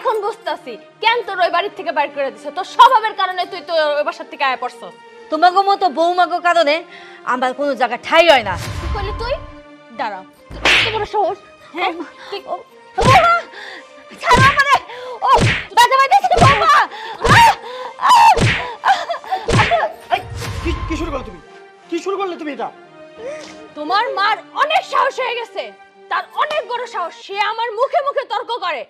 এখন বুঝতাছি কেন তোর ওই বাড়ি থেকে বাইর করে দিছে। তোর স্বভাবের কারণে তুই তো ওই বাসার থেকে আয়া পড়ছস। তোমাকে মতো বৌমাগো কারণে আমার কোনো জায়গা ঠাই হয় না। কি কইলি তুই? দাঁড়া, তোর সাহস? হ্যাঁ তুই ছাড়ো আমারে। ও বাজে বাজে বৌমা। কি শুরু করলে তুমি? কি শুরু করলে তুমি এটা? তোমার মার অনেক সাহস হয়ে গেছে, তার অনেক বড় সাহস। সে আমার মুখে মুখে তর্ক করে।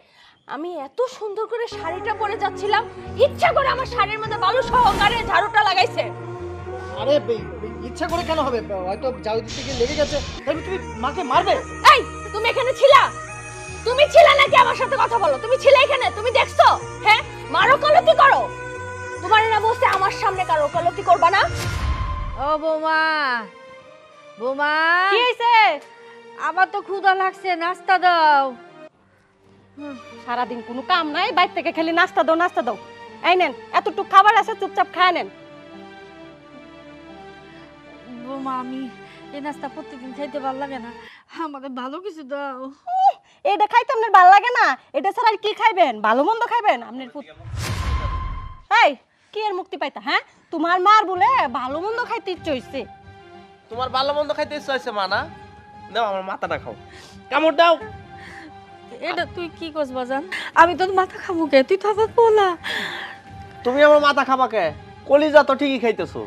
আমি এত সুন্দর করে শাড়িটা পরে যাচ্ছিলাম, ইচ্ছা করে আমার শাড়ির মধ্যে বালু সহকারে ঝাড়ুটা লাগাইছে। আরে ইচ্ছা করে কেন হবে? হয়তো জাউদি থেকে লেগে গেছে, তাই তুমি মাকে মারবে? এই তুমি এখানে ছিলা? তুমি ছিলা নাকি? আমার সাথে কথা বলো। তুমি ছিলে এখানে? তুমি দেখছো? হ্যাঁ, মার ওকালতি করো। তোমার না বলছে আমার সামনে কারো ওকালতি করবা না? ও বৌমা, বৌমা কি হইছে? আমার তো ক্ষুধা লাগছে, নাস্তা দাও। সারাদিন কোনো কাম নাই, বাইরে থেকে খালি নাস্তা দাও নাস্তা দাও। এই নেন, এতটুকু খাবার আছে, চুপচাপ খায় নেন। বৌমা আমি এই নাস্তা প্রত্যেকদিন খাইতে ভালো লাগে না, আমাদের ভালো কিছু দাও। এটা খাইতে আপনার ভালো লাগে না? এটা ছাড়া আর কি খাইবেন? ভালো মন্দ খাইবেন আপনার পুত? এই কি এর মুক্তি পাইতা? হ্যাঁ, তোমার মার বলে ভালো মন্দ খাইতে ইচ্ছে হইছে। তোমার ভালো মন্দ খাইতে ইচ্ছা হয়েছে মা? না দাও, আমার মাথাটা খাও, কামড় দাও। এটা তুই কি করছ বাজান? আমি তোর মাথা খাবো কে? তুই তো আবার বলা। তুমি আমার মাথা খাবা কে? কলিজা তো ঠিকই খাইতেছো।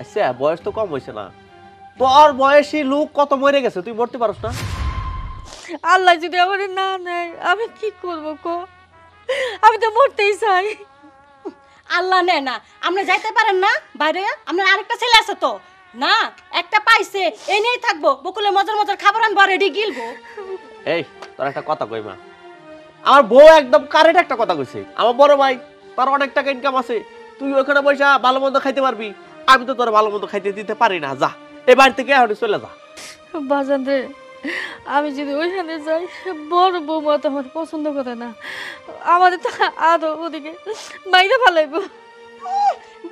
আচ্ছা বয়স তো কম হয়েছে না? তোর বয়সী লোক কত মরে গেছে, তুই মরতে পারস না? আল্লাহ যদি আমার না নেয় আমি কি করব কো? আমি তো মরতেই চাই। আল্লাহ নেয় না, আপনি যাইতে পারেন না বাইরে? আপনার আরেকটা ছেলে আছে তো না? একটা পাইছে, এই নিয়েই থাকবো। বকুলে মজার মজার খাবার আনবো, রেডি গিলবো। এই তোর একটা কথা কই মা, আমার বউ একদম কারেক্ট একটা কথা কইছে। আমার বড় ভাই, তার অনেক টাকা ইনকাম আছে, তুই ওখানে বসে ভালো মন্দ খাইতে পারবি। আমি তো তোর ভালো মন্দ খাইতে দিতে পারি না। যা এই বাড়ি থেকে এখন চলে যা। বাজান রে, আমি যদি ওইখানে যাই বড় বৌমা তো আমার পছন্দ করে না, আমাদের তো আদৌ ওদিকে মাইরে ফেলাইব।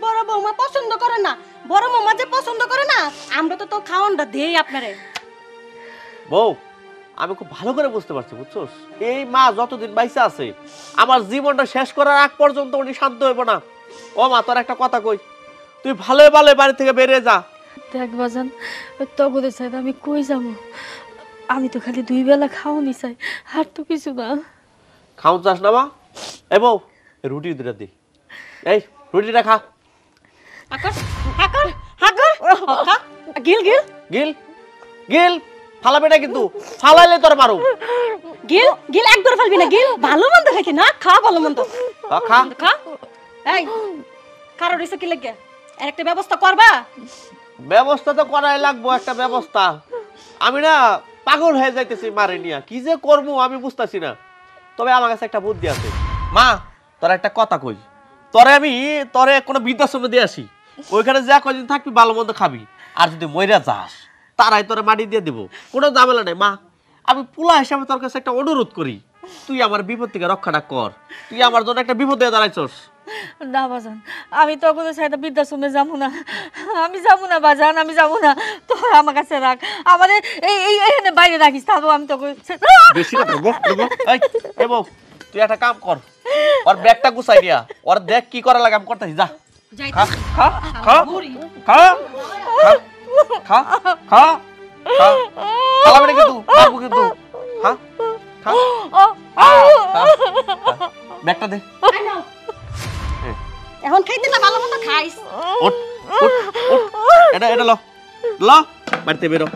বড় বৌমা পছন্দ করে না? বড় বৌমা যে পছন্দ করে না, আমরা তো খাওয়ানটা দেই আপনারে। বউ আমি খুব ভালো করে বুঝতে পারছি, বুঝছোস? এই মা যতদিন বাইসা আছে আমার জীবনটা শেষ করার আগ পর্যন্ত উনি শান্ত হইব না। ও মা তোর একটা কথা কই, তুই ভালো ভালো বাড়ি থেকে বেরিয়ে যা। দেখ বাজান, তগদের চাই আমি কই যাবো? আমি তো খালি 2 বেলা খাওয়ানি চাই, আর তো কিছু না। খাও চাস না মা? এ বউ রুটি দুটা দি, এই রুটিটা খা। হাকর হাকর হাকর, গিল গিল গিল গিল, ফালাবে না কিন্তু, ফালাইলে তোর মারু। গিল গিল, একবার ফেলবি না। গিল, ভালো মন্দ খাইছি না, খা ভালো মন্দ খা খা। এই কারো রিসে কি লাগে? এর একটা ব্যবস্থা করবা? ব্যবস্থা তো করাই লাগবো, একটা ব্যবস্থা। আমি না পাগল হয়ে যাইতেছি মারে নিয়া, কি যে করবো আমি বুঝতেছি না। তবে আমার কাছে একটা বুদ্ধি আছে। মা তোর একটা কথা কই, তোরে কোনো বৃদ্ধাশ্রমে দিয়ে আসি, ওইখানে যা কয়দিন থাকবি ভালো মন্দ খাবি, আর যদি মইরা যাস তারাই তোরে মাটি দিয়ে দিব, কোনো ঝামেলা নেই। মা আমি পোলা হিসাবে তোর কাছে একটা অনুরোধ করি, তুই আমার বিপদ থেকে রক্ষাটা কর। তুই আমার জন্য একটা বিপদ দিয়ে দাঁড়াইছস। না বাজান, আমি তগদের চাই বৃদ্ধাশ্রমে যাবো না, আমি যাবো না বাজান, আমি যাবো না। তোর আমার কাছে রাখ, আমাদের এইখানে বাইরে রাখিস, তাহলে আমি তোকে বেশি কথা বল। এই বউ তুই একটা কাম কর, ওর ব্যাগটা গুছাই দিয়া, ওর দেখ কি করা লাগে আমি করতেছি। যা খা খা খা খা খা খা খা, খালাবে না কিন্তু, খাবো কিন্তু। খা খা ব্যাগটা দে। এখন খাইতে না, ভালো মন্দ খাইস। ওঠ ওঠ ওঠ, এটা ল ল, বাড়িতে বেরো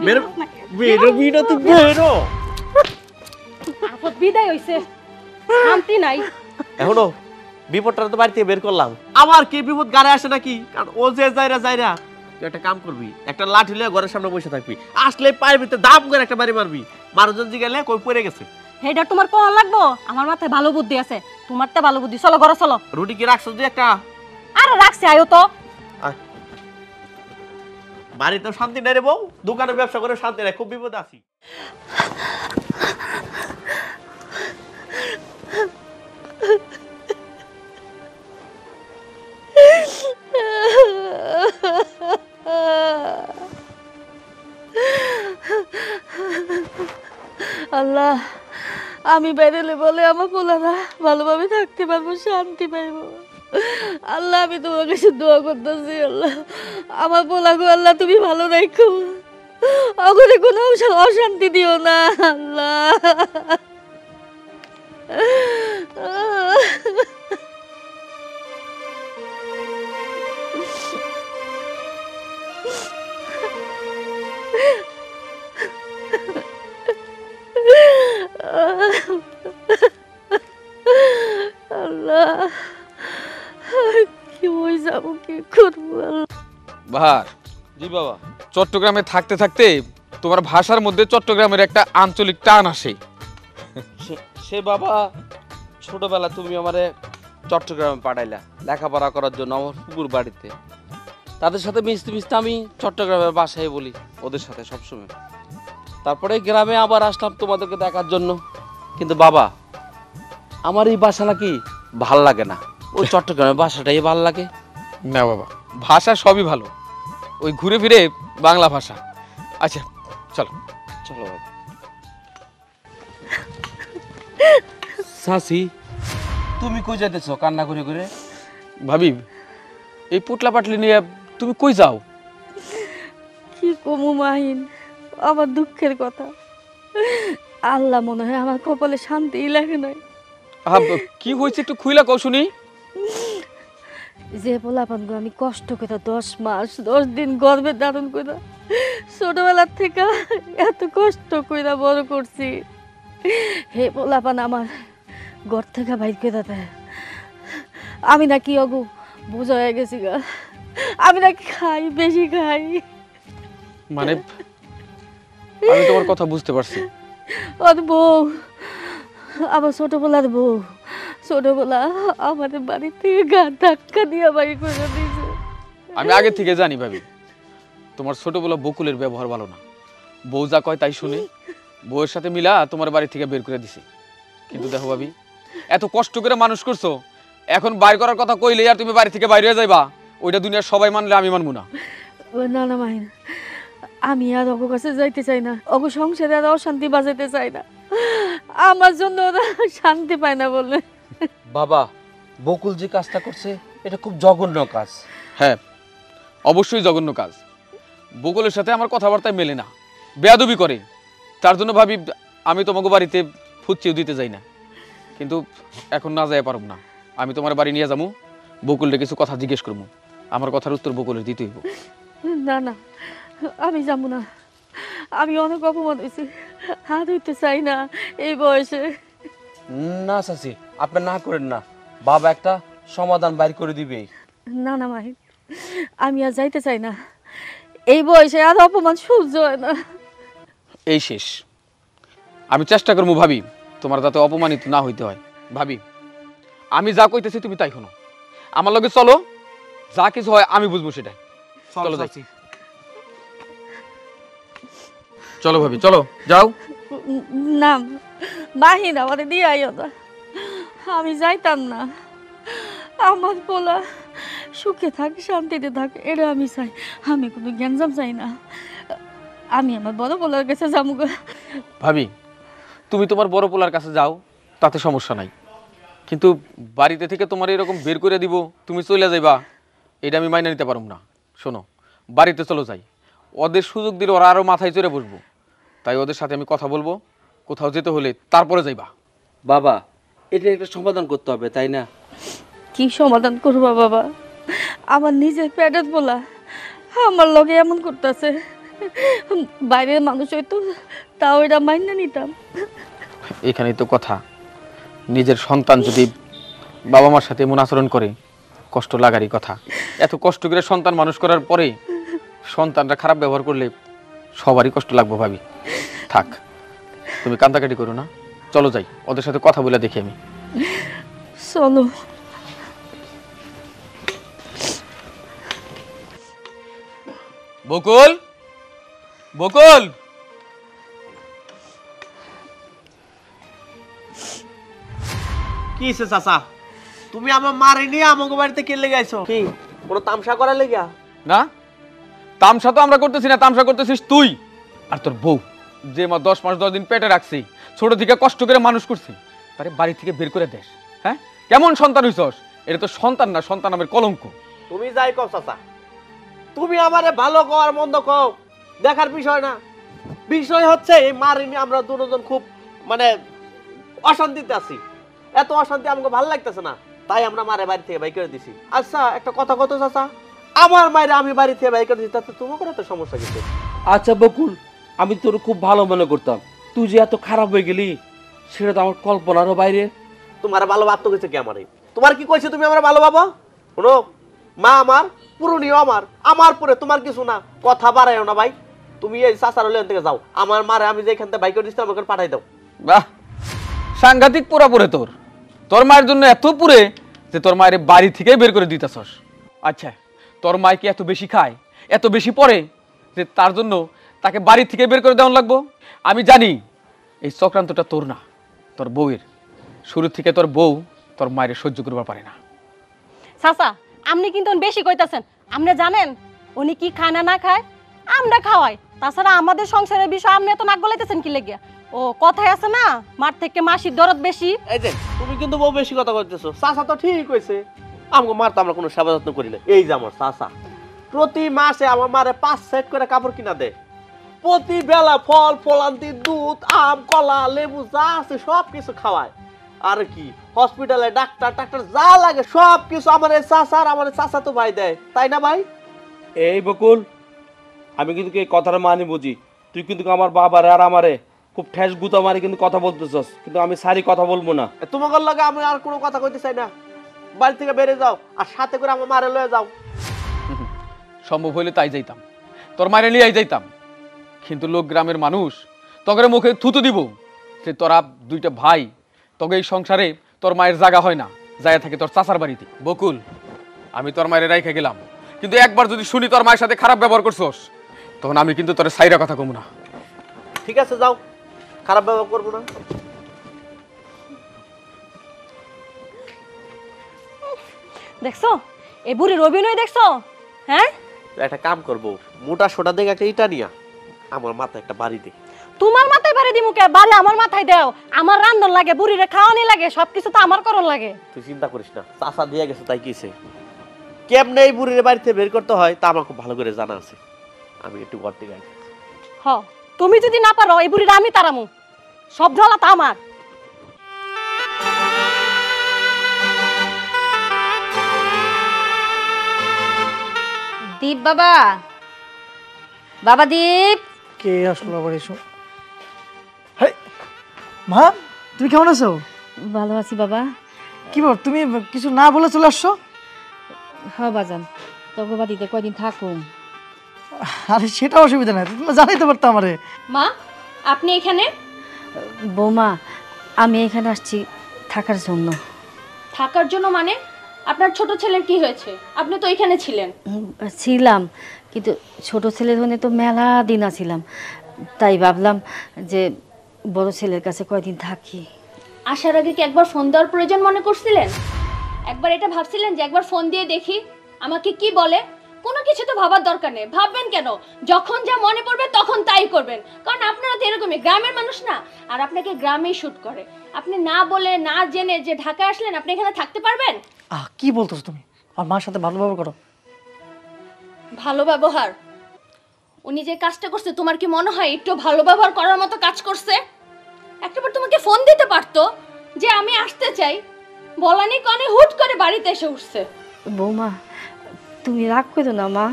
বেরো বেরো বেরো, তুই বেরো। আপদ বিদায় হইছে, শান্তি নাই এখনো। বিপদটা তো বাড়িতে বের করলাম, আমার কি বিপদ গাড়ে আসে নাকি? কারণ ও যে যাইরা তুই একটা কাম করবি, একটা লাঠি লিয়ে ঘরের সামনে বসে থাকবি, আসলে পায়ের ভিতরে দাম করে একটা বাড়ি মারবি। মানুষজন জিগাইলে কই পড়ে গেছে। হেডা তোমার কোন লাগবো? আমার মাথায় ভালো বুদ্ধি আছে, তোমার তো ভালো বুদ্ধি। চলো ঘরে চলো। রুটি কি রাখছো যে একটা? আরে রাখছি, আয়ো তো। বাড়িতে শান্তি নেই রে বউ, দোকানে ব্যবসা করে শান্তি নেই, খুব বিপদে আছি। আল্লাহ আমি বেরোলে বলে আমার পোলারা ভালোভাবে থাকতে পারবো, শান্তি পাইবো। আল্লাহ আমি তোমার কাছে দোয়া করতেছি, আল্লাহ আমার পোলাগো আল্লাহ তুমি ভালো রাখো, ওখানে কোনো অশান্তি দিও না আল্লাহ। আল্লাহ কি হয়ে যাবো, কি করবো আল্লাহ। বাহার, জি বাবা। চট্টগ্রামে থাকতে থাকতে তোমার ভাষার মধ্যে চট্টগ্রামের একটা আঞ্চলিক টান আসে। সে বাবা, ছোটবেলা তুমি আমারে চট্টগ্রামে পাঠাইলা লেখাপড়া করার জন্য আমার পুকুর বাড়িতে। তাদের সাথে মিশতে মিশতে আমি চট্টগ্রামের বাসায় বলি ওদের সাথে সবসময়। তারপরে গ্রামে আবার আসলাম তোমাদেরকে দেখার জন্য। কিন্তু বাবা, আমার এই বাসা নাকি ভাল লাগে না, ওই চট্টগ্রামের বাসাটাই ভাল লাগে। না বাবা, ভাষা সবই ভালো, ওই ঘুরে ফিরে বাংলা ভাষা। আচ্ছা চলো চলো বাবা। সাসি, তুমি কই যাইতেছ কান্না করে করে? ভাবি, এই পুটলা পাটলি নিয়ে তুমি কই যাও? কি কমু মাহিন, আমার দুঃখের কথা। আল্লাহ মনে হয় আমার কপালে শান্তি লাগে নাই। কি হয়েছে একটু খুইলা কও শুনি। যে পোলাপানগো আমি কষ্ট করে 10 মাস 10 দিন গর্ভে ধারণ করে ছোটবেলার থেকে এত কষ্ট করে বড় করছি, হে পোলাপান আমার ঘর থেকে বাইর করে দেয়। আমি নাকি অগু বোঝা হয়ে গেছি গা, আমি নাকি খাই, বেশি খাই। মানে আমি তোমার কথা বুঝতে পারছি। ওর বউ, আমার ছোটবেলার বউ, ছোটবেলা আমাদের বাড়ি থেকে গা ধাক্কা দিয়ে বাড়ি করে দিয়েছে। আমি আগে থেকে জানি ভাবি, তোমার ছোটবেলা বকুলের ব্যবহার ভালো না। বউ যা কয় তাই শুনে বউয়ের সাথে মিলা তোমার বাড়ি থেকে বের করে দিছে। কিন্তু দেখো ভাবি, এত কষ্ট করে মানুষ করছো, এখন বাইর করার কথা কইলে আর তুমি বাড়ি থেকে বাইরে যাইবা, ওইটা দুনিয়ার সবাই মানলে আমি মানবো না। না না মাহিন, আমি আর অগো কাছে যাইতে চাই না, অগো সংসারে আর অশান্তি বাজাইতে চাই না। আমার জন্য ওরা শান্তি পায় না বলে। বাবা, বকুল যে কাজটা করছে এটা খুব জঘন্য কাজ। হ্যাঁ, অবশ্যই জঘন্য কাজ। বকুলের সাথে আমার কথাবার্তায় মেলে না, বেয়াদবি করে। তার জন্য ভাবি আমি তোমাকে বাড়িতে ফুচ্ছিও দিতে যাই না। কিন্তু এখন না যাই পারব না, আমি তোমার বাড়ি নিয়ে যাবো, বকুলকে কিছু কথা জিজ্ঞেস করবো, আমার কথার উত্তর বকুলের দিতে হইব। না না, আমি যাবো না, আমি অনেক অপমান হয়েছি, হাত হইতে চাই না এই বয়সে। না চাচি, আপনি না করেন না, বাবা একটা সমাধান বাইর করে দিবে। না না মাহিন, আমি আর যাইতে চাই না, এই বয়সে আর অপমান সহ্য হয় না। এই শেষ, আমি চেষ্টা করবো ভাবি তোমার যাতে অপমানিত না হইতে হয়। ভাবি, আমি যা কইতেছি তুমি তাই শোনো, আমার লগে চলো, যা কিছু হয় আমি বুঝবো সেটাই। চলো যাই। চলো ভাবি, চলো যাও। না মাহিন, আমাদের দিয়ে আইও না, আমি যাইতাম না। আমার পোলা সুখে থাক, শান্তিতে থাক, এটা আমি চাই। আমি কোনো গ্যাঞ্জাম চাই না। আমি আমার বড় পোলার কাছে যাবো। ভাবি, তুমি তোমার বড় পোলার কাছে যাও, তাতে সমস্যা নাই। কিন্তু বাড়িতে থেকে তোমার এরকম বের করে দিব, তুমি চলে যাইবা, এটা আমি মাইনে নিতে পারব না। শোনো, বাড়িতে চলো যাই, ওদের সুযোগ দিলে ওরা আরও মাথায় চড়ে বসবো। তাই ওদের সাথে আমি কথা বলবো, কোথাও যেতে হলে তারপরে যাইবা। বাবা, এটা একটা সমাধান করতে হবে, তাই না? কি সমাধান করবা বাবা? আমার নিজের পেটের পোলা আমার লগে এমন করতেছে, বাইরের মানুষ হইতো তাও এটা মাইনা নিতাম। এখানেই তো কথা, নিজের সন্তান যদি বাবা মার সাথে এমন আচরণ করে, কষ্ট লাগারই কথা। এত কষ্ট করে সন্তান মানুষ করার পরে সন্তানরা খারাপ ব্যবহার করলে সবারই কষ্ট লাগবে ভাবি। থাক, তুমি কান্দাকাটি করো না, চলো যাই, ওদের সাথে কথা বলে দেখি আমি। চলো। বকুল, বকুল, কি হইছে চাচা? তুমি আমার মারে নিয়ে আমাকে বাড়িতে কে লেগে আইছো? কি কোনো তামসা করা লেগা? না, তামসা তো আমরা করতেছি না, তামসা করতেছিস তুই আর তোর বউ, যে মা 10 মাস 10 দিন পেটে রাখছি। ছোট থেকে কষ্ট করে মানুষ করছি, তারে বাড়ি থেকে বের করে দেশ? হ্যাঁ, কেমন সন্তান হইছস? এটা তো সন্তান না, সন্তান নামের কলঙ্ক। তুমি যাই কও চাচা, তুমি আমারে ভালো কও আর মন্দ কও দেখার বিষয় না। বিষয় হচ্ছে এই মারিনি আমরা দুজন খুব মানে অশান্তিতে আছি। এত অশান্তি আমাকে ভালো লাগতেছে না, তাই আমরা মারে বাড়ি থেকে বাই করে দিছি। আচ্ছা একটা কথা কত চাচা, আমার মায়ের আমি বাড়ি থেকে বাই করে দিছি, তাতে তোমার তো সমস্যা কিছু? আচ্ছা বকুল, আমি তোর খুব ভালো মনে করতাম, তুই যে এত খারাপ হয়ে গেলি সেটা তো আমার কল্পনারও বাইরে। তোমার ভালো ভাবতে গেছে কি আমারে? তোমার কি কইছে তুমি আমার ভালো ভাবো? শোনো, মা আমার পুরনিও আমার পরে তোমার কিছু না, কথা বাড়াইও না ভাই। তুমি এই চাচার লেন থেকে যাও, আমার মারে আমি যেখান থেকে বাই করে দিচ্ছি আমাকে পাঠাই দাও। বাহ, সাংঘাতিক পোড়া পড়ে তোর। তোর মায়ের জন্য এত পুরে যে তোর মায়ের বাড়ি থেকে বের করে দিতেছস। আচ্ছা, তোর মায় কি এত বেশি খায়, এত বেশি পড়ে যে তার জন্য তাকে বাড়ি থেকে বের করে দেওয়া লাগবো? আমি জানি এই চক্রান্তটা তোর না, তোর বউয়ের। শুরু থেকে তোর বউ তোর মায়ের সহ্য করবার পারে না। চাচা, আপনি কিন্তু বেশি কইতাছেন। আপনি জানেন উনি কি খায় না না খায়? আমরা খাওয়াই। তাছাড়া আমাদের সংসারের বিষয় আপনি এত নাক গলাইতেছেন কি লেগে? ও কথাই আছে না, মার থেকে মাসির দরদ বেশি। এই যে তুমি কিন্তু বউ বেশি কথা কইতেছো। চাচা তো ঠিক কইছে, আমাকে মার তো আমরা কোনো সেবা যত্ন করি না। এই যে আমার চাচা প্রতি মাসে আমার মারে 5 সেট করে কাপড় কিনা দেয়, প্রতি বেলা ফল ফলান্তি, দুধ, আম, কলা, লেবু যা আছে সব কিছু খাওয়ায়। আর কি হসপিটালে ডাক্তার টাক্তার যা লাগে সব কিছু আমার চাচা তো ভাই দেয়, তাই না ভাই? এই বকুল, আমি কিন্তু এই কথাটা মানি বুঝি, তুই কিন্তু আমার বাবার আর আমারে খুব ঠেস গুতা মারি কিন্তু কথা বলতেছস, কিন্তু আমি সারি কথা বলবো না। তোমাদের লগে আমি আর কোনো কথা কইতে চাই না। বাড়ি থেকে বেরিয়ে যাও, আর সাথে করে আমার মারে লয়ে যাও। সম্ভব হইলে তাই যাইতাম, তোর মায়ের লিয়াই যাইতাম। কিন্তু লোক গ্রামের মানুষ তোকে মুখে থুতু দিব যে তোরা দুইটা ভাই, তোকে এই সংসারে তোর মায়ের জায়গা হয় না, জায়গা থাকে তোর চাচার বাড়িতে। বকুল, আমি তোর মায়ের রাইখা গেলাম, কিন্তু একবার যদি শুনি তোর মায়ের সাথে খারাপ ব্যবহার করছস, তখন আমি কিন্তু তোর সাইরা কথা কমু না। ঠিক আছে যাও, খারাপ ব্যবহার করবো না। দেখছো এই বুড়ির অভিনয় দেখছো? হ্যাঁ, একটা কাম করবো, মোটা সোটা দেখে একটা ইটা নিয়া আমার মাথায় একটা বাড়ি দে। তোমার মাথায় বাড়ি দিমু কে? বালে আমার মাথায় দাও। আমার রান্ধন লাগে, বুড়িরে খাওয়ানি লাগে, সবকিছু তো আমার করণ লাগে। তুই চিন্তা করিস না, চাচা দিয়ে গেছে তাই কিছে। কেমনে এই বুড়ির বাড়িতে বের করতে হয় তা আমার খুব ভালো করে জানা আছে। আমি একটু ঘর থেকে আসি। হ, তুমি যদি না পারো এই বুড়িটা আমি তারামু, সব ঝালা তো আমার। দীপ বাবা, বাবা দীপ। কে আসলো আবার এসো? হাই মা, তুমি কেমন আছো? ভালো আছি বাবা। কি বল, তুমি কিছু না বলে চলে আসছো? হ্যাঁ বাজান, তোকে বাড়িতে কয়দিন থাকুম। আরে সেটা অসুবিধা নাই, তুমি জানাইতে পারতো আমারে। মা, আপনি এখানে বৌমা, আমি এখানে আসছি থাকার জন্য। থাকার জন্য? মানে আপনার ছোট ছেলের কি হয়েছে? আপনি তো এখানে ছিলেন। ছিলাম, কিন্তু ছোট ছেলের হনে তো মেলা দিন আছিলাম, তাই ভাবলাম যে বড় ছেলের কাছে কয়দিন থাকি। আসার আগে কি একবার ফোন দেওয়ার প্রয়োজন মনে করছিলেন? একবার এটা ভাবছিলেন যে একবার ফোন দিয়ে দেখি আমাকে কি বলে? কোনো কিছু তো ভাবার দরকার নেই। ভাববেন কেন? যখন যা মনে পড়বে তখন তাই করবেন, কারণ আপনারা তো এরকমই গ্রামের মানুষ না, আর আপনাকে গ্রামেই শুট করে। আপনি না বলে না জেনে যে ঢাকায় আসলেন, আপনি এখানে থাকতে পারবেন? কি বলতেছো তুমি? আর মার সাথে ভালো ব্যবহার করো। ভালো ব্যবহার? উনি যে কাজটা করছে তোমার কি মনে হয় একটু ভালো ব্যবহার করার মতো কাজ করছে? একটাবার তোমাকে ফোন দিতে পারতো যে আমি আসতে চাই, বলানি কনে হুট করে বাড়িতে এসে উঠছে। বৌমা, তুমি রাগ করো না মা,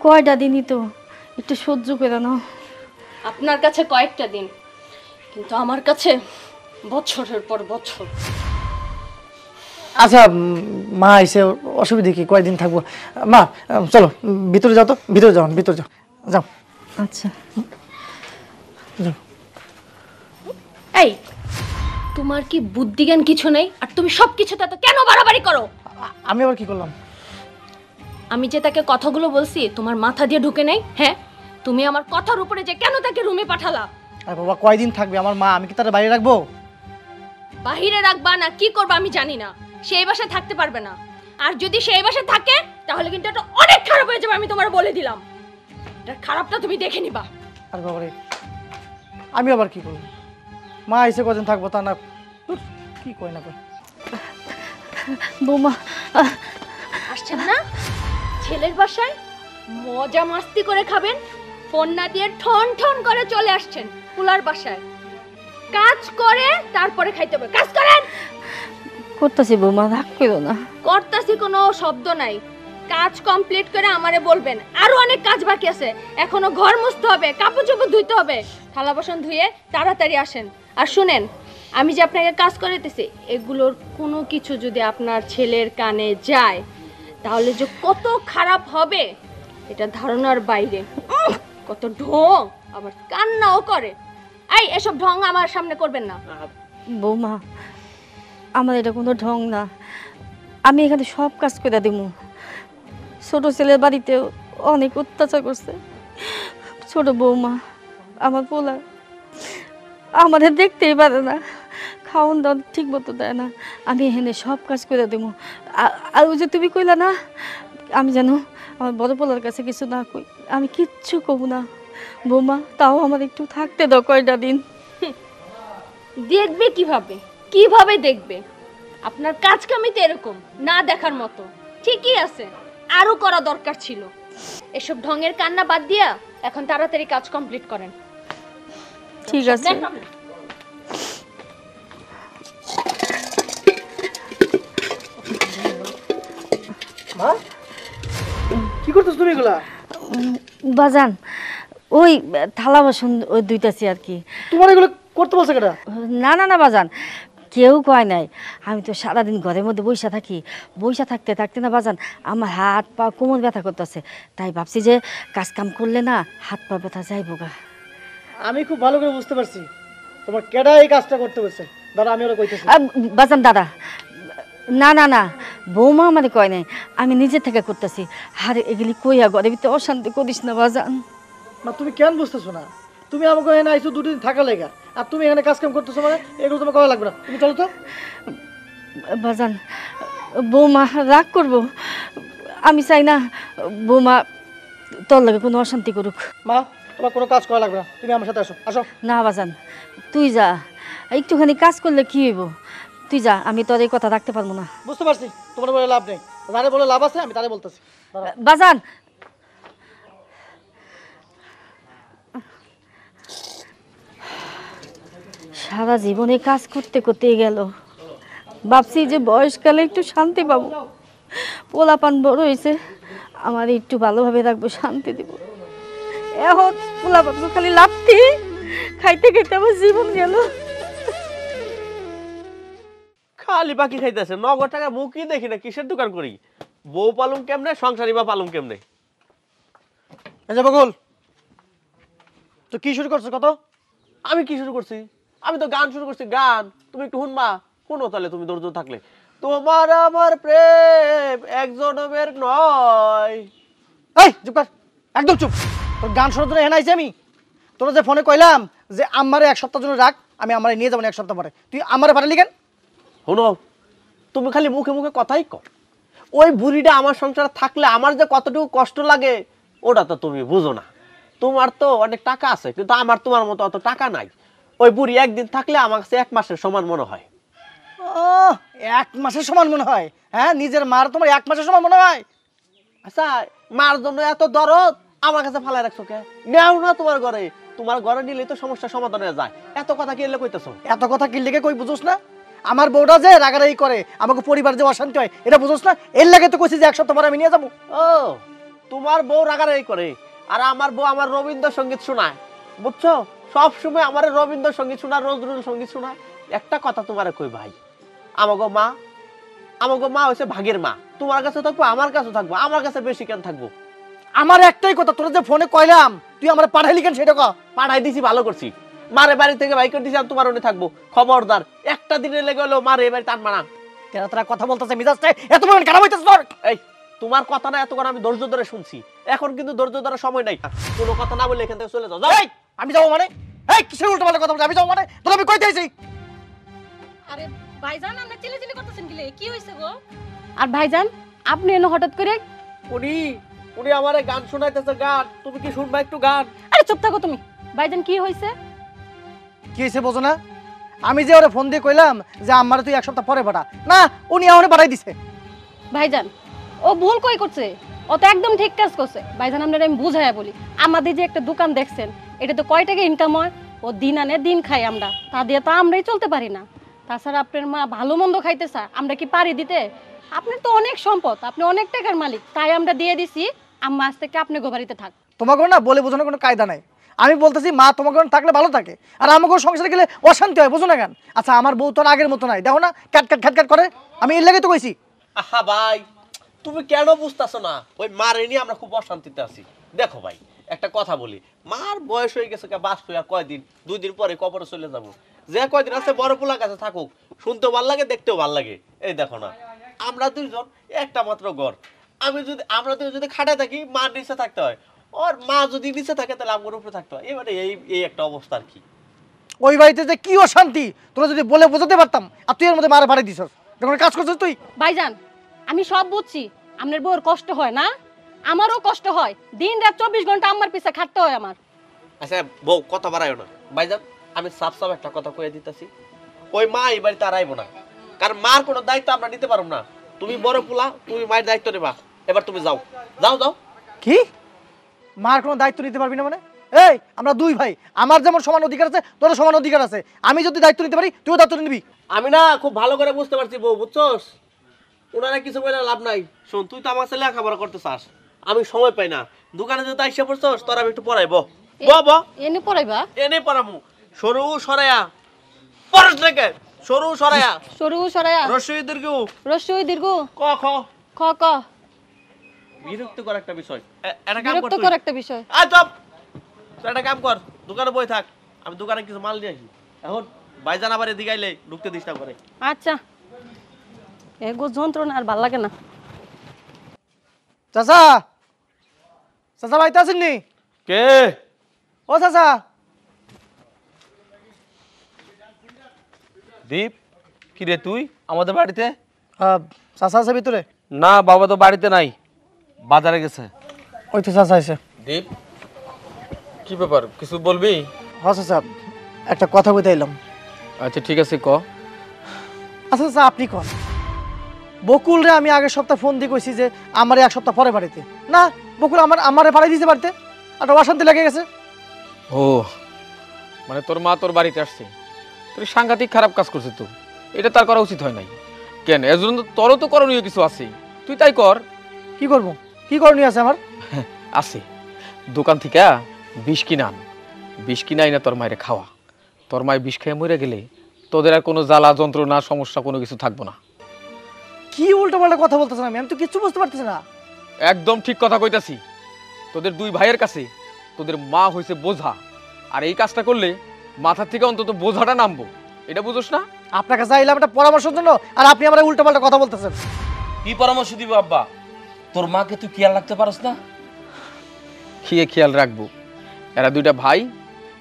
কয়টা দিনই তো, একটু সহ্য করে নাও। আপনার কাছে কয়েকটা দিন, কিন্তু আমার কাছে বছরের পর বছর। আচ্ছা মা এসে অসুবিধা কি, কয়দিন থাকবো? মা চলো ভিতরে যাও তো, ভিতরে যাও, ভিতরে যাও, যাও। আচ্ছা যাও। এই, তোমার কি বুদ্ধিজ্ঞান কিছু নেই? আর তুমি সব কিছুতে তো কেন বাড়াবাড়ি করো? আমি আবার কি করলাম? আমি যে তাকে কথাগুলো বলছি তোমার মাথা দিয়ে ঢুকে নেই? হ্যাঁ, তুমি আমার কথার উপরে যে কেন তাকে রুমে পাঠালা? আর বাবা কয়দিন থাকবে আমার মা, আমি কি তার বাইরে রাখবো? বাহিরে রাখবা না কি করবা আমি জানি না, সেই বাসায় থাকতে পারবে না। আর যদি সেই বাসায় থাকে তাহলে কিন্তু এটা অনেক খারাপ হয়ে যাবে, আমি তোমার বলে দিলাম। এটা খারাপটা তুমি দেখে নিবা। আর বাবা রে, আমি আবার কি করবো? মা আইসে কদিন থাকবো তা না ধুর, কি কই না কই। বৌমা আসছেন না ছেলের বাসায় মজা মাস্তি করে খাবেন, ফোন না দিয়ে ঠন ঠন করে চলে আসছেন পুলার বাসায়। কাজ করে তারপরে খাইতে হবে, কাজ করেন। করতেছি বৌমা, রাগ করো না। করতাছি কোনো শব্দ নাই, কাজ কমপ্লিট করে আমারে বলবেন। আরো অনেক কাজ বাকি আছে, এখনো ঘর মুছতে হবে, কাপড় চোপড় ধুইতে হবে। থালা বাসন ধুয়ে তাড়াতাড়ি আসেন। আর শুনেন, আমি যে আপনাকে কাজ করাইতেছি এগুলোর কোনো কিছু যদি আপনার ছেলের কানে যায় তাহলে যে কত খারাপ হবে এটা ধারণার বাইরে। কত ঢং, আবার কান্নাও করে। এই এসব ঢং আমার সামনে করবেন না। বৌমা আমার এটা কোনো ঢং না, আমি এখানে সব কাজ করে দেবো। ছোট ছেলের বাড়িতে অনেক অত্যাচার করছে ছোট বৌমা, আমার পোলা আমাদের দেখতেই পারে না, খাওয়ান দাওয়ান ঠিক মতো দেয় না। আমি এখানে সব কাজ করে দেবো। আর ওই যে তুমি কইলা না আমি যেন আমার বড় পোলার কাছে কিছু না কই, আমি কিচ্ছু কব না বৌমা। তাও আমার একটু থাকতে দাও কয়টা দিন। দেখবে কিভাবে, কিভাবে দেখবে? আপনার কাজ কামিতে এরকম না দেখার মতো। ঠিকই আছে, আরো করা দরকার ছিল। এসব ঢঙের কান্না বাদ দিয়া এখন তাড়াতাড়ি কাজ কমপ্লিট করেন। ঠিক আছে। মা কি করতেছ তুমি এগুলা? বাজান ওই থালা বাসন ওই দুইটাছি আর কি। তোমার এগুলো করতে বলছে কেটা? না না না বাজান, কেউ কয় নাই। আমি তো সারাদিন ঘরের মধ্যে বইসা থাকি, বইসা থাকতে থাকতে না বাজান আমার হাত পা কোমর ব্যথা করতেছে, তাই ভাবছি যে কাজ কাম করলে না হাত পা ব্যথা যাইব গা। আমি খুব ভালো করে বুঝতে পারছি তোমার কেডা এই কাজটা করতে বলছে। দাদা আমি ওরা কইতেছি। বাজান দাদা, না না না বৌমা আমারে কয় নাই, আমি নিজে থেকে করতেছি। আরে এগুলি কইয়া ঘরের ভিতরে অশান্তি করিস না বাজান। মা তুমি কেন বুঝতেছো না? তুমি আমাকে এখানে আইছো দুদিন থাকা লেগা, আর তুমি এখানে কাজ কাম করতেছো মানে এগুলো তোমার করা লাগবে না। তুমি চলো তো। বাজান বৌমা রাগ করবো, আমি চাই না বৌমা তোর লাগে কোনো অশান্তি করুক। মা তোমার কোনো কাজ করা লাগবে না, তুমি আমার সাথে আসো। আসো। না বাজান তুই যা, একটুখানি কাজ করলে কি হইব, তুই যা, আমি তোর এই কথা রাখতে পারবো না। বুঝতে পারছি তোমার বলে লাভ নেই, যারে বলে লাভ আছে আমি তারে বলতেছি। বাজান সারা জীবনে কাজ করতে করতে গেল, ভাবছি যে বয়সকালে একটু শান্তি পাবো, পোলাপান বড় হয়েছে, আমার একটু ভালোভাবে রাখবো, শান্তি দিব। এখন পোলাপান খালি লাভতি খাইতে খাইতে আমার জীবন গেল। খালি বাকি খাইতেছে, নগদ টাকা মুখই দেখি না, কিসের দোকান করি? বউ পালুম কেমনে, সংসারী বা পালুম কেমনে? এই যে বকুল, তো কি শুরু করছো কত? আমি কি শুরু করছি? আমি তো গান শুরু করছি, গান। তুমি একটু শুনবা, শুনো তাহলে তুমি ধৈর্য থাকলে। তোমার আমার প্রেম এক জনমের নয়। এই চুপ কর, একদম চুপ। তোর গান শোনার জন্য এখানে আইছি আমি? তোরা যে ফোনে কইলাম যে আমারে এক সপ্তাহ জন্য রাখ, আমি আমারে নিয়ে যাবো না এক সপ্তাহ পরে, তুই আমারে পাঠালি কেন? শোনো, তুমি খালি মুখে মুখে কথাই কও। ওই বুড়িটা আমার সংসারে থাকলে আমার যে কতটুকু কষ্ট লাগে ওটা তো তুমি বুঝো না। তোমার তো অনেক টাকা আছে, কিন্তু আমার তোমার মতো অত টাকা নাই। ওই বুড়ি একদিন থাকলে আমার কাছে এক মাসের সমান মনে হয়। ও, এক মাসের সমান মনে হয়? হ্যাঁ, নিজের মার তোমার এক মাসের সমান মনে হয়? আচ্ছা, মার জন্য এত দরদ আমার কাছে ফালাই রাখছো কে? নেও না তোমার ঘরে, তোমার ঘরে নিলে তো সমস্যার সমাধান হয়ে যায়। এত কথা কি এলে কইতেছো? এত কথা কি লেগে কই বুঝোস না? আমার বউটা যে রাগারাগি করে, আমাকে পরিবার যে অশান্তি হয়, এটা বুঝোস না? এর লাগে তো কইছি যে এক সপ্তাহ পরে আমি নিয়ে যাবো। ও, তোমার বউ রাগারাগি করে, আর আমার বউ আমার রবীন্দ্রসঙ্গীত শোনায়, বুঝছো? সব সময় আমার রবীন্দ্রসঙ্গীত শোনা, নজরুল সঙ্গীত শোনা। একটা কথা তোমারে কই ভাই, আমাগো মা হচ্ছে ভাগের মা। তোমার কাছে থাকবো, আমার কাছে থাকবো, আমার কাছে বেশি কেন থাকবো? আমার একটাই কথা, তোরা যে ফোনে কইলাম তুই আমার পাঠাইলি কেন সেটা কও। পাঠাই দিছি, ভালো করছি। মারে বাড়ি থেকে বাইক করে দিছি, আমি তোমার ওনে থাকবো। খবরদার, একটা দিনে লেগে হলো মারে এবারে টানবা না। তোরা কথা বলতেছে মিজাজটা এত পরিমাণ খারাপ হইতেছে তোর। এই তোমার কথা না এতক্ষণ আমি ধৈর্য ধরে শুনছি, এখন কিন্তু ধৈর্য ধরার সময় নাই। কোনো কথা না বলে এখান থেকে চলে যাও। এই আমি যাবো মানে? এই কিসের উল্টো পাল্টা কথা বলছিস? আমি যাবো মানে? তোরা আমি কইতে আইছি। আরে ভাইজান, আপনি চিল্লাচিল্লি করতেছেন কি কি হইছে গো? আর ভাইজান আপনি এনে হঠাৎ করে? উনি আমারে গান শোনাইতেছে, গান। তুমি কি শুনবা একটু গান? আরে চুপ থাকো তুমি। ভাইজান কি হইছে? কি হয়েছে বোঝো না? আমি যে ওরে ফোন দিয়ে কইলাম যে আমার তুই এক সপ্তাহ পরে পাঠা, না উনি আমারে পাঠাই দিছে। ভাইজান ও ভুল কই করছে, ও তো একদম ঠিক কাজ করছে। ভাইজান আপনার আমি বুঝাইয়া বলি, আমাদের যে একটা দোকান দেখছেন এটা তো কয় টাকা ইনকাম হয়, ও দিন আনে দিন খাই আমরা, তা দিয়ে তো আমরাই চলতে পারি না। তাছাড়া আপনার মা ভালো মন্দ খাইতে চায়, আমরা কি পারি দিতে? আপনার তো অনেক সম্পদ, আপনি অনেক টাকার মালিক, তাই আমরা দিয়ে দিছি আম্মা আজ থেকে আপনি গোবাড়িতে থাক। তোমাকে না বলে বোঝানোর কোনো কায়দা নাই। আমি বলতেছি মা তোমাকে থাকলে ভালো থাকে, আর আমাকে সংসারে গেলে অশান্তি হয়, বুঝো না কেন? আচ্ছা আমার বউ তো আর আগের মতো নাই, দেখো না ক্যাট ক্যাট খ্যাট খ্যাট করে, আমি এর লাগে তো কইছি। আহা ভাই, তুমি কেন বুঝতেছো না? ওই মারে নিয়ে আমরা খুব অশান্তিতে আছি। দেখো ভাই, একটা কথা বলি, মার বয়স হয়ে গেছে, বাস আর কয়দিন, 2 দিন পরে কবরে চলে যাব। যে কয়দিন আছে বড় পোলা কাছে থাকুক, শুনতেও ভাল লাগে, দেখতেও ভাল লাগে। এই দেখো না, আমরা দুইজন একটা মাত্র ঘর, আমরা দুজন যদি খাটে থাকি, মার নিচে থাকতে হয়, ওর মা যদি নিচে থাকে তাহলে আমার উপরে থাকতে হয়। এবারে এই একটা অবস্থা আর কি। ওই বাড়িতে যে কি অশান্তি তোরা যদি বলে বোঝাতে পারতাম, আর তুই এর মধ্যে মারা পাঠাই দিছস, যখন কাজ করছিস তুই। ভাইজান আমি সব বুঝছি, আপনার বউর কষ্ট হয় না, আমারও কষ্ট হয়, দিন রাত 24 ঘন্টা আমার পিছে খাটতে হয় আমার। আচ্ছা বউ, কথা বাড়াইও না। ভাইজান আমি সাফ সাফ একটা কথা কয়ে দিতেছি, ওই মা এই বাড়িতে আর আইবো না, কারণ মার কোনো দায়িত্ব আমরা নিতে পারবো না। তুমি বড় পোলা, তুমি মায়ের দায়িত্ব নেবা, এবার তুমি যাও যাও যাও। কি মার কোনো দায়িত্ব নিতে পারবি না মানে? এই আমরা দুই ভাই, আমার যেমন সমান অধিকার আছে তোর সমান অধিকার আছে, আমি যদি দায়িত্ব নিতে পারি তুইও দায়িত্ব নিবি। আমি না খুব ভালো করে বুঝতে পারছি বউ, বুঝছস? ওনারা কিছু বলে লাভ নাই। শোন, তুই তো আমার ছেলে লেখাপড়া করতে চাস, আমি সময় পাই না, দোকানে যেতে আইসা পড়ছস, তোর আমি একটু পড়াইব। এনে পড়াইবা? এনে পড়ামু। সরু সরাইয়া পড়াস নাকি? সরু সরাইয়া, সরু সরাইয়া, রস্যই দীর্ঘ, রস্যই দীর্ঘ, ক খ। খ ক। বিরক্তিকর একটা বিষয়, এটা কাম কর। বিরক্তিকর একটা বিষয়। আয় চপ, তুই একটা কাম কর, দোকানে বই থাক, আমি দোকানে কিছু মাল নিয়ে আসি। এখন ভাইজান আবার এদিকে আইলে ঢুকতে দিস না করে। আচ্ছা, এগো যন্ত্রণা আর ভাল লাগে না। চাচা, চাচা বাড়িতে আছেন নি? কে? ও চাচা। দীপ, কি রে তুই আমাদের বাড়িতে? চাচা আছে ভিতরে? না, বাবা তো বাড়িতে নাই, বাজারে গেছে। ওই তো চাচা আছে। দীপ, কি ব্যাপার, কিছু বলবি? হ্যাঁ চাচা, একটা কথা বলতে এলাম। আচ্ছা ঠিক আছে, ক। আচ্ছা চাচা আপনি কন, বকুল রে আমি আগের সপ্তাহ ফোন দিয়ে কইছি যে আমার 1 সপ্তাহ পরে বাড়িতে, না বকুল আমারে পাঠাই দিয়েছে বাড়িতে, আর অশান্তি লেগে গেছে। ও মানে তোর মা তোর বাড়িতে আসছে, তোর সাংঘাতিক খারাপ কাজ করছিস তো, এটা তার করা উচিত হয় নাই। কেন, এর জন্য তোরও তো করণীয় কিছু আছে, তুই তাই কর। কি করবো, কি করণীয় আছে আমার? আছে, দোকান থেকে বিষ কিনে আন, বিষ কিনে আইনা তোর মায়ের খাওয়া, তোর মায়ের বিষ খেয়ে মরে গেলে তোদের আর কোনো জ্বালা যন্ত্রণা সমস্যা কোনো কিছু থাকবো না। কি উল্টো পাল্টা কথা বলতেছেন, আমি তো কিচ্ছু বুঝতে পারতেছি না। একদম ঠিক কথা কইতাছি, তোদের 2 ভাইয়ের কাছে তোদের মা হয়েছে বোঝা, আর এই কাজটা করলে মাথা থেকে অন্তত বোঝাটা নামবো, এটা বুঝোস না? আপনার কাছে আইলাম একটা পরামর্শের জন্য, আর আপনি আমার উল্টো পাল্টা কথা বলতেছেন। কি পরামর্শ দিব আব্বা? তোর মাকে তুই খেয়াল রাখতে পারস না? খেয়াল রাখবো, এরা 2টা ভাই,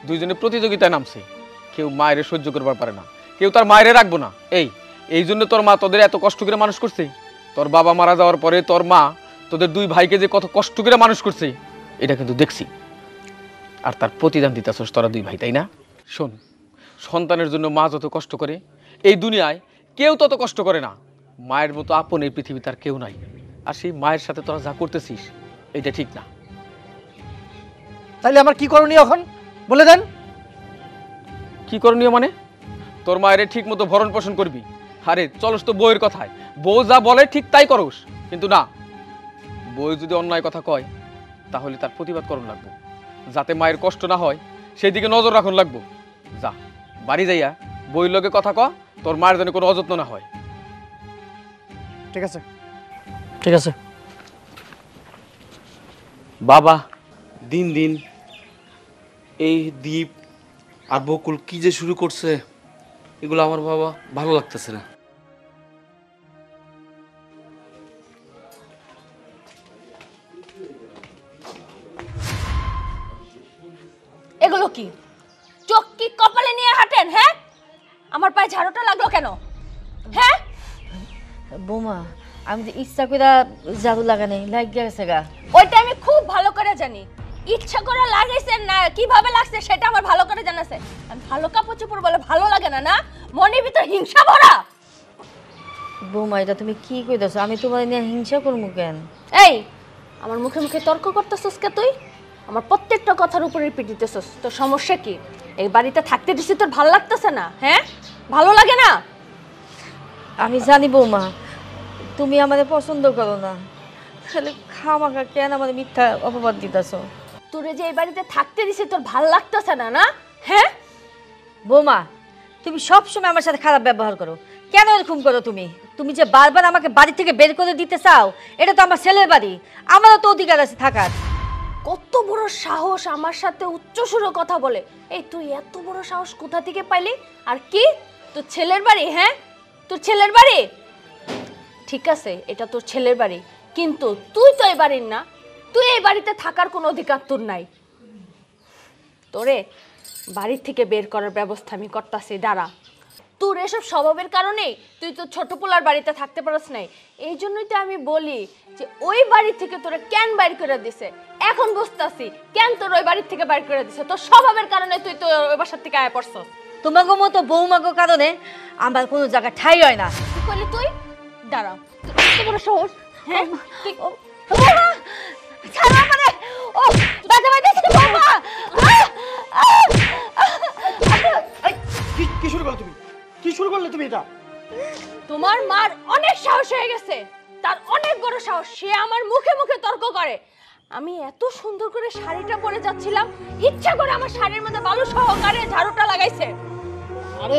দুইজনে প্রতিযোগিতায় নামছে, কেউ মায়ের সহ্য করবার পারে না, কেউ তার মায়ের রাখবো না। এই জন্য তোর মা তোদের এত কষ্ট করে মানুষ করছে। তোর বাবা মারা যাওয়ার পরে তোর মা তোদের 2 ভাইকে যে কত কষ্ট করে মানুষ করছে এটা কিন্তু দেখছি, আর তার প্রতিদান দিতেছস তোরা 2 ভাই, তাই না? শোন, সন্তানের জন্য মা যত কষ্ট করে এই দুনিয়ায় কেউ তত কষ্ট করে না, মায়ের মতো আপন এই পৃথিবী তার কেউ নাই। আর সেই মায়ের সাথে তোরা যা করতেছিস এটা ঠিক না। তাইলে আমার কি করণীয় এখন বলে দেন। কি করণীয় মানে? তোর মায়ের ঠিক মতো ভরণ পোষণ করবি। আরে চলস তো বউয়ের কথায়, বউ যা বলে ঠিক তাই করস, কিন্তু না, বউ যদি অন্যায় কথা কয় তাহলে তার প্রতিবাদ করণ লাগবো, যাতে মায়ের কষ্ট না হয় সেই দিকে নজর রাখুন লাগবো। যা বাড়ি যাইয়া বউয়ের লগে কথা ক, তোর মায়ের যেন কোনো অযত্ন না হয়। ঠিক আছে, ঠিক আছে। বাবা, দিন দিন এই দীপ আর বকুল কি যে শুরু করছে, এগুলো আমার বাবা ভালো লাগতেছে না। এগুলো কি চোখ কি কপালে নিয়ে হাঁটেন? হ্যাঁ, আমার পায়ে ঝাড়ুটা লাগলো কেন? হ্যাঁ বৌমা, আমি যে ইচ্ছা করে ঝাড়ু লাগানি লাগিয়ে গেছে গা। ওইটা আমি খুব ভালো করে জানি, ইচ্ছা করে লাগাইছেন না কিভাবে লাগছে সেটা আমার ভালো করে জানা আছে। আমি ভালো কাপড় চোপড় বলে ভালো লাগে না, না মনের ভিতর হিংসা ভরা। বৌমা এটা তুমি কি কইতাছো? আমি তোমার নিয়ে হিংসা করবো কেন? এই আমার মুখে মুখে তর্ক করতেছস কে তুই? আমার প্রত্যেকটা কথার উপরে রিপিট দিতেছস। তোর সমস্যা কি? এই বাড়িতে থাকতে দিছি তোর ভালো লাগতেছে না? হ্যাঁ ভালো লাগে না? আমি জানি বৌমা তুমি আমাদের পছন্দ করো না, তাহলে খামাখা কেন আমাদের মিথ্যা অপবাদ দিতেছো? তোরে যে এই বাড়িতে থাকতে দিছি তোর ভালো লাগতেছে না, না? হ্যাঁ বৌমা তুমি সবসময় আমার সাথে খারাপ ব্যবহার করো, কেন এরকম করো তুমি? তুমি যে বারবার আমাকে বাড়ি থেকে বের করে দিতে চাও, এটা তো আমার ছেলের বাড়ি, আমারও তো অধিকার আছে থাকার। কত বড় সাহস আমার সাথে উচ্চ সুরে কথা বলে। এই তুই এত বড় সাহস কোথা থেকে পাইলি? আর কি তোর ছেলের বাড়ি? হ্যাঁ তোর ছেলের বাড়ি, ঠিক আছে এটা তোর ছেলের বাড়ি, কিন্তু তুই তো এই বাড়ির না। তুই এই বাড়িতে থাকার কোনো অধিকার তোর নাই। তোরে বাড়ি থেকে বের করার ব্যবস্থা আমি করতেছি, দাঁড়া। তোর এসব স্বভাবের কারণে তুই তো ছোট পোলার বাড়িতে থাকতে পারস নাই। এই জন্যই তো আমি বলি যে ওই বাড়ি থেকে তোরা কেন বাইর করে দিছে। এখন বুঝতাছি কেন তোর ওই বাড়ি থেকে বাইর করে দিছে, তোর স্বভাবের কারণে তুই তো ওই বাসার থেকে আয় পড়ছস। তোমাকে মতো বৌমাকে কারণে আমার কোনো জায়গা ঠাই হয় না। কি করলি তুই? দাঁড়া, এত বড় সাহস? হ্যাঁ তুই ছাড়া মানে ও বাজে বাজে বাবা। কি শুরু করলে তুমি? কি শুরু করলে তুমি এটা? তোমার মার অনেক সাহস হয়ে গেছে, তার অনেক বড় সাহস। সে আমার মুখে মুখে তর্ক করে। আমি এত সুন্দর করে শাড়িটা পরে যাচ্ছিলাম, ইচ্ছা করে আমার শাড়ির মধ্যে বালু সহকারে ঝাড়ুটা লাগাইছে। আরে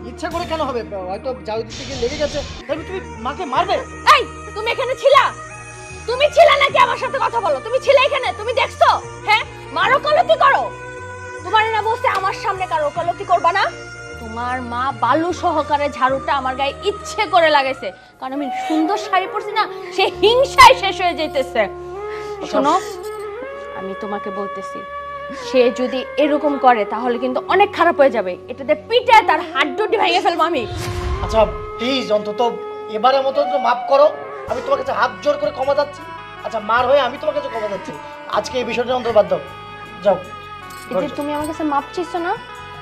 ইচ্ছা করে কেন হবে? হয়তো যাও দিক থেকে লেগে গেছে, তাই তুমি মাকে মারবে? এই তুমি এখানে ছিলা? তুমি ছিলা নাকি? আমার সাথে কথা বলো। তুমি ছিলে এখানে? তুমি দেখছো? হ্যাঁ মারো কলতি করো। তোমার না বসে আমার সামনে কারো কলতি করবা না। তোমার মা বালু সহকারে ঝাড়ুটা আমার গায়ে ইচ্ছে করে লাগাইছে, কারণ আমি সুন্দর শাড়ি পরছি না, সে হিংসায় শেষ হয়ে যাইতেছে। শোনো আমি তোমাকে বলতেছি, সে যদি এরকম করে তাহলে কিন্তু অনেক খারাপ হয়ে যাবে। এটাতে পিঠে তার হাড্ডি ভেঙে ফেলবো আমি। আচ্ছা প্লিজ অন্তত এবারের মতো মাফ করো, আমি তোমার কাছে হাত জোর করে ক্ষমা চাচ্ছি। আচ্ছা মার হয়ে আমি তোমার কাছে ক্ষমা চাচ্ছি, আজকে এই বিষয়টা অন্তত বাদ দাও, যাও। এই যে তুমি আমার কাছে মাপ চাইছো না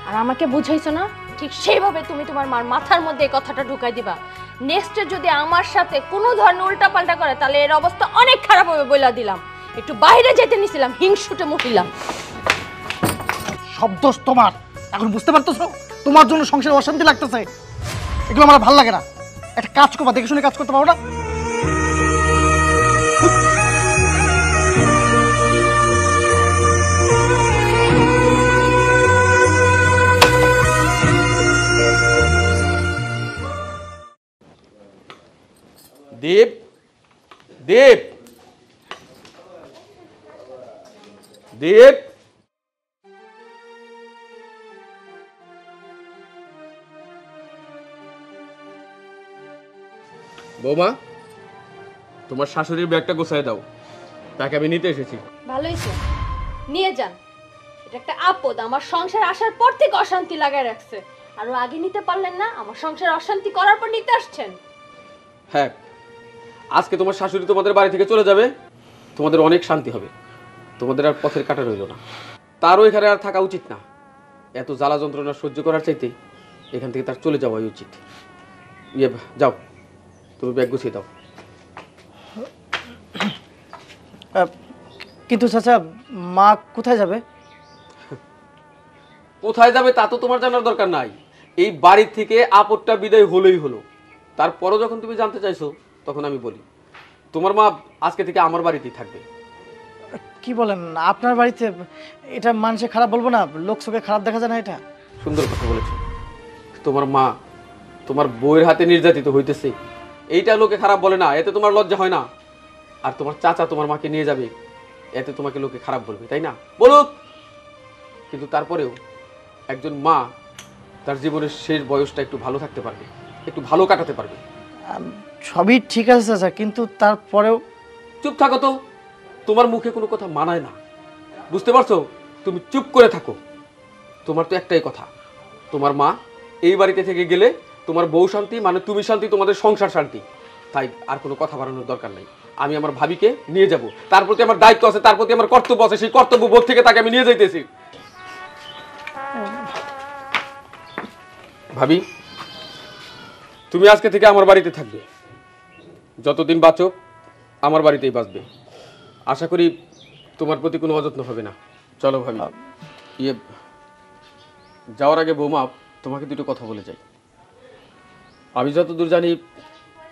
আর আমাকে বুঝাইছো না, ঠিক সেইভাবে তুমি তোমার মার মাথার মধ্যে এই কথাটা ঢুকাই দিবা। নেক্সটে যদি আমার সাথে কোনো ধরনের উল্টাপাল্টা করে তাহলে এর অবস্থা অনেক খারাপ হবে বলে দিলাম। একটু বাইরে যেতে নিছিলাম, হিংসুটে মহিলা। সব দোষ তোমার, এখন বুঝতে পারতেছো? তোমার জন্য সংসারে অশান্তি লাগতেছে, এগুলো আমার ভালো লাগে না। একটা কাজ করবা, দেখে শুনে কাজ করতে পারো না? দীপ, দীপ, দীপ, বৌমা তোমার শাশুড়ির ব্যাগটা গোছায় দাও, তাকে আমি নিতে এসেছি। ভালোই তো, নিয়ে যান। এটা একটা আপদ, আমার সংসার আসার পর থেকে অশান্তি লাগায় রাখছে। আরো আগে নিতে পারলেন না, আমার সংসার অশান্তি করার পর নিতে আসছেন। হ্যাঁ, আজকে তোমার শাশুড়ি তোমাদের বাড়ি থেকে চলে যাবে, তোমাদের অনেক শান্তি হবে, তোমাদের আর পথের কাটা রইল না। তারও এখানে আর থাকা উচিত না। এত জ্বালা যন্ত্রণা সহ্য করার চাইতে এখান থেকে তার চলে যাওয়াই উচিত। ইয়ে যাও, তুমি ব্যাগ গুছিয়ে দাও। কিন্তু চাচা মা কোথায় যাবে? কোথায় যাবে তা তো তোমার জানার দরকার নাই। এই বাড়ি থেকে আপদটা বিদায় হলেই হলো। তারপরও যখন তুমি জানতে চাইছো তখন আমি বলি, তোমার মা আজকে থেকে আমার বাড়িতেই থাকবে। কি বলেন আপনার বাড়িতে? এটা মানুষে খারাপ বলবো না? লোক চোখে খারাপ দেখা যায় না এটা? সুন্দর কথা বলেছো। তোমার মা তোমার বউয়ের হাতে নির্যাতিত হইতেছে, এইটা লোকে খারাপ বলে না, এতে তোমার লজ্জা হয় না? আর তোমার চাচা তোমার মাকে নিয়ে যাবে, এতে তোমাকে লোকে খারাপ বলবে, তাই না? বলুক। কিন্তু তারপরেও একজন মা তার জীবনের শেষ বয়সটা একটু ভালো থাকতে পারবে, একটু ভালো কাটাতে পারবে। সবই ঠিক আছে চাচা, কিন্তু তারপরেও। চুপ থাকো তো, তোমার মুখে কোনো কথা মানায় না, বুঝতে পারছো? তুমি চুপ করে থাকো। তোমার তো একটাই কথা, তোমার মা এই বাড়িতে থেকে গেলে তোমার বউ শান্তি মানে তুমি শান্তি, তোমাদের সংসার শান্তি। তাই আর কোনো কথা বাড়ানোর দরকার নাই। আমি আমার ভাবিকে নিয়ে যাব, তার প্রতি আমার দায়িত্ব আছে, তার প্রতি আমার কর্তব্য আছে, সেই কর্তব্য বোধ থেকে তাকে আমি নিয়ে যাইতেছি। ভাবি, তুমি আজকে থেকে আমার বাড়িতে থাকবে, যতদিন বাঁচো আমার বাড়িতেই বাঁচবে। আশা করি তোমার প্রতি কোনো অযত্ন হবে না। চলো ভাবি। যাওয়ার আগে বৌমা, তোমাকে দুটো কথা বলে যাই। আমি যতদূর জানি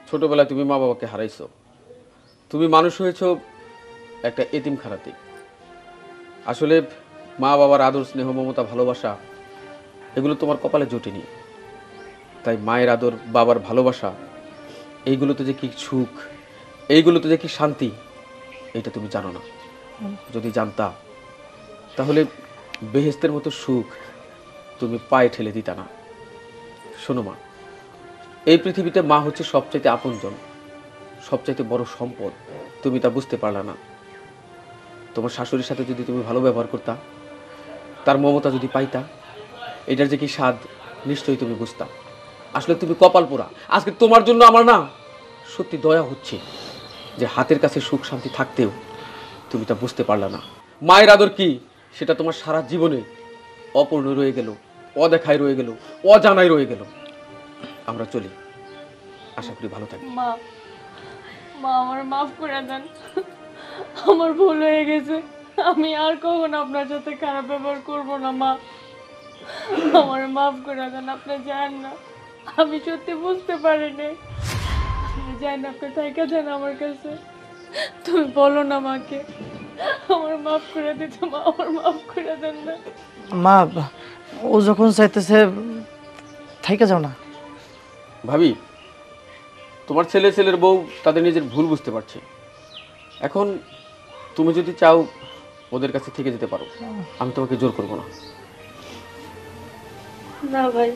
ছোটবেলায় তুমি মা বাবাকে হারাইছো, তুমি মানুষ হয়েছো একটা এতিমখানাতে। আসলে মা বাবার আদর, স্নেহ, মমতা, ভালোবাসা এগুলো তোমার কপালে জোটেনি। তাই মায়ের আদর, বাবার ভালোবাসা এইগুলোতে যে কি সুখ, এইগুলোতে যে কি শান্তি, এটা তুমি জানো না। যদি জানতা তাহলে বেহেশতের মতো সুখ তুমি পায়ে ঠেলে দিতা না। শোনো মা, এই পৃথিবীতে মা হচ্ছে সবচাইতে আপনজন, সবচাইতে বড় সম্পদ। তুমি তা বুঝতে পারলা না। তোমার শাশুড়ির সাথে যদি তুমি ভালো ব্যবহার করতা, তার মমতা যদি পাইতা, এটার যে কি স্বাদ নিশ্চয়ই তুমি বুঝতা। আসলে তুমি কপাল পোড়া। আজকে তোমার জন্য আমার না সত্যি দয়া হচ্ছে যে হাতের কাছে সুখ শান্তি থাকতেও তুমি তা বুঝতে পারলা না। মায়ের আদর কি সেটা তোমার সারা জীবনে অপূর্ণ রয়ে গেল, অদেখায় রয়ে গেল, অজানায় রয়ে গেল। আমরা চলি, আশা করি ভালো থাকি। মা, মা আমার মাফ করে দেন, আমার ভুল হয়ে গেছে। আমি আর কখনো আপনার সাথে খারাপ ব্যবহার করব না। মা, আমার মাফ করে দেন। আপনি জানেন না, আমি সত্যি বুঝতে পারিনি। জানেন আপনি থাইকা যান আমার কাছে। তুমি বলো না মাকে আমার মাফ করে দিতে। মা, আমার মাফ করে দেন না। মা, ও যখন চাইতেছে থাইকা যাও না। ভাবি, তোমার ছেলে ছেলের বউ তাদের নিজের ভুল বুঝতে পারছে। এখন তুমি যদি চাও ওদের কাছে থেকে যেতে পারো, আমি তোমাকে জোর করবো না। না ভাই,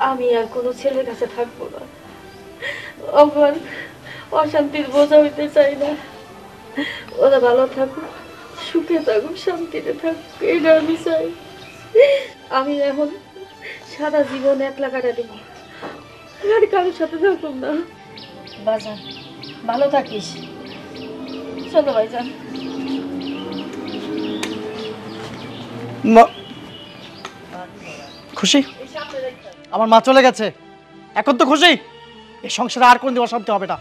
আমি আর কোনো ছেলের কাছে থাকবো না। আমার অশান্তির বোঝা হইতে চাই না। ওরা ভালো থাকুক, সুখে থাকুক, শান্তিতে থাকুক, এটা আমি চাই। আমি এখন সারা জীবন একলা কাটা দিব, আর কারোর সাথে থাকুক না। বাজান, ভালো থাকিস। চলো ভাইজান। খুশি? আমার মা চলে গেছে, এখন তো খুশি? এই সংসারে আর কোনদিন অশান্তি হবে না।